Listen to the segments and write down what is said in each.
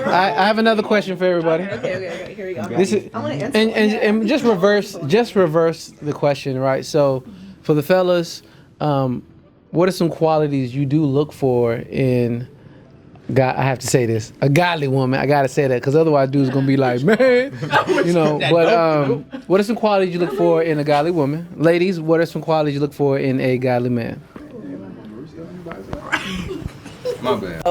I have another question for everybody. Okay. Here we go. This is, I want to answer. and just reverse the question, right? So, for the fellas, what are some qualities you do look for in God? I have to say this: a godly woman. I gotta say that because otherwise, dude's gonna be like, man, you know. But what are some qualities you look for in a godly woman? Ladies, what are some qualities you look for in a godly man? My bad.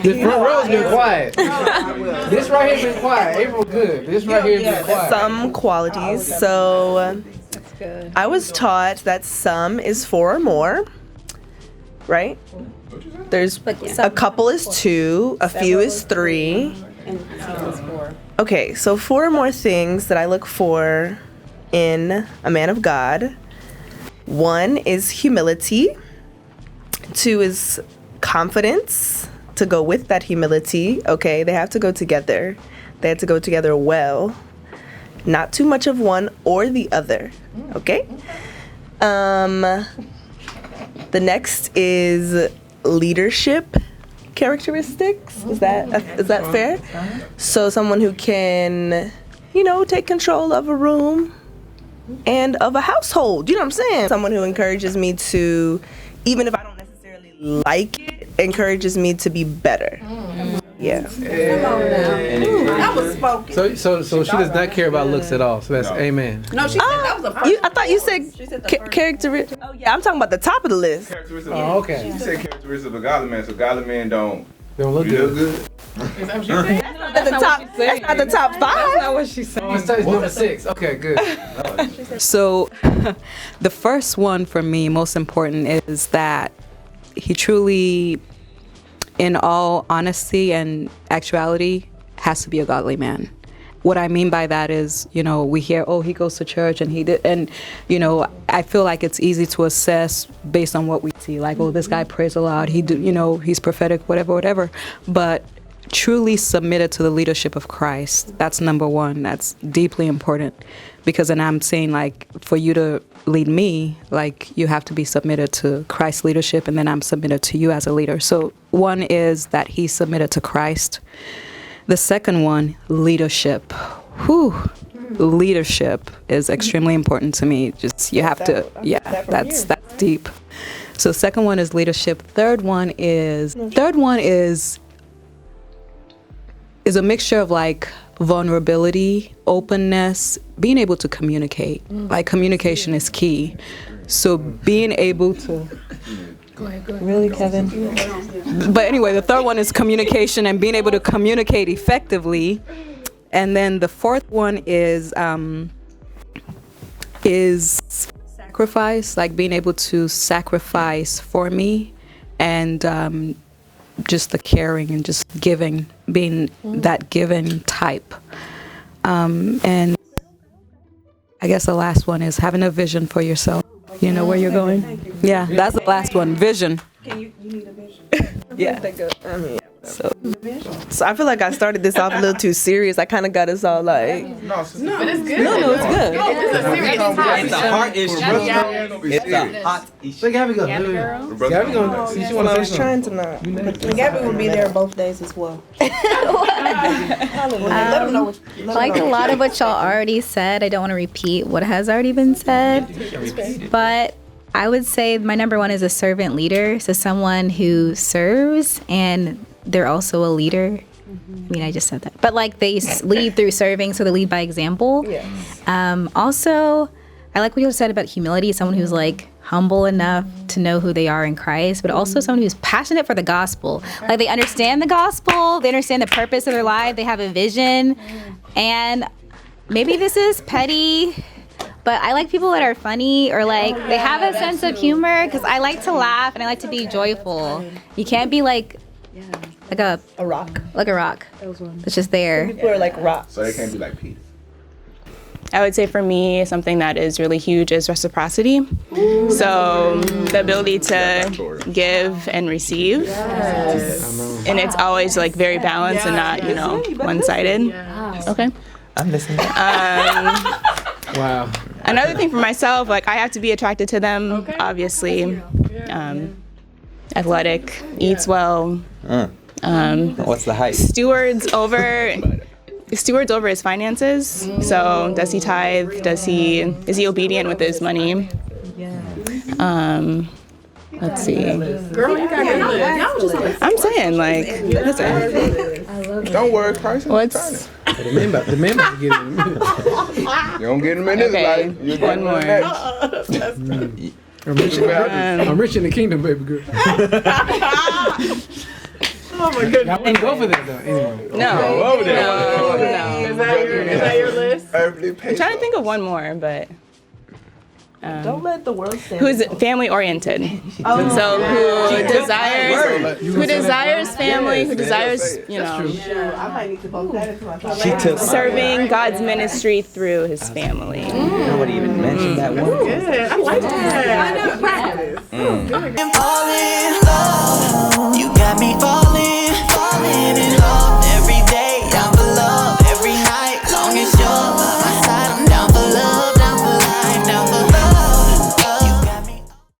This front row's been quiet. This right here's been quiet. April, good. This right here's been quiet. Some qualities. So I was taught that some is 4 or more, right? There's a couple is 2, a few is 3. And some is 4. Okay, so 4 or more things that I look for in a man of God. 1 is humility. 2 is confidence to go with that humility. Okay, they have to go together. They have to go together well. Not too much of one or the other. Okay? The next is leadership characteristics. Is that fair? So someone who can, take control of a room and of a household. You know what I'm saying? Someone who encourages me to, even if I don't necessarily like it, encourages me to be better. Yeah. That was spoken. So she does not care about looks at all. So that's amen. No, she said that was the first. I thought you said characteristic. Oh yeah, I'm talking about the top of the list. Oh, okay. You said characteristics of a godly man, so godly men don't look good. Is that what she said? That's not the top 5. That's not what she said. Oh, it's number 6. Okay, good. So the first one for me, most important, is that he truly, in all honesty and actuality, has to be a godly man. What I mean by that is, we hear, he goes to church and he did, and, I feel like it's easy to assess based on what we see, like, this guy prays a lot, he's prophetic, whatever. But truly submitted to the leadership of Christ, that's number 1. That's deeply important, because then I'm saying, like, for you to lead me, like, you have to be submitted to Christ's leadership, and then I'm submitted to you as a leader. So 1 is that he's submitted to Christ. The second one, leadership. Leadership is extremely important to me. Just, you have to, that's deep. So second one is leadership. Third one is a mixture of, like, vulnerability, openness, being able to communicate. Like, communication is key. So being able to... Go ahead. Really, Kevin? But anyway, the third one is communication and being able to communicate effectively. And then the fourth one is sacrifice, like being able to sacrifice for me, and just the caring and just giving, being that giving type. And I guess the last one is having a vision for yourself. You know where you're going? Yeah, that's the last one, vision. You need a vision. Yeah. So I feel like I started this off a little too serious. I kind of got us all like... No, But it's good. No, it's good. It's a serious topic. It's a hard issue. It's a hot issue. Look, Gabby go. Gabby go. See, she want I to was say trying something. to not. Gabby will be there both days as well. Let them know what. Like a lot of what y'all already said, I don't want to repeat what has already been said, but I would say my number 1 is a servant leader. So someone who serves and they're also a leader. I mean, I just said that, but like they lead through serving, so they lead by example. Also, I like what you said about humility. Someone who's like humble enough to know who they are in Christ, but also someone who's passionate for the gospel. Like, they understand the gospel, they understand the purpose of their life, they have a vision. And maybe this is petty, but I like people that are funny, or like they have a sense of humor, because I like to laugh and I like to be joyful. You can't be like a rock. Like a rock. It's just there. People are like rocks. So they can't be like Pete. I would say for me, something that is really huge is reciprocity. So the ability to give and receive. And it's always like very balanced and not, one-sided. Okay. I'm listening. Wow. Another thing for myself, like, I have to be attracted to them, obviously. Athletic, eats well, What's the height? stewards over his finances. So does he tithe? Is he obedient with his money? Let's see. Girl, you got good. I'm saying, like, listen, Don't worry, Christ. what's The man about to get in the middle. You don't get him in this okay? life. You One more. I'm rich in the kingdom, baby girl. Oh my goodness. I wouldn't go for that though. Anyway. No. over there. No. Is that your list? Earthly I'm trying to think of one more, but Don't let the world stand. who's family oriented. So who desires family, who desires, you know, I might need to bump that into my top. She took serving God's ministry through his family. Nobody even mentioned that one. Good. I like that. I know practice. Falling in love, you got me falling in love.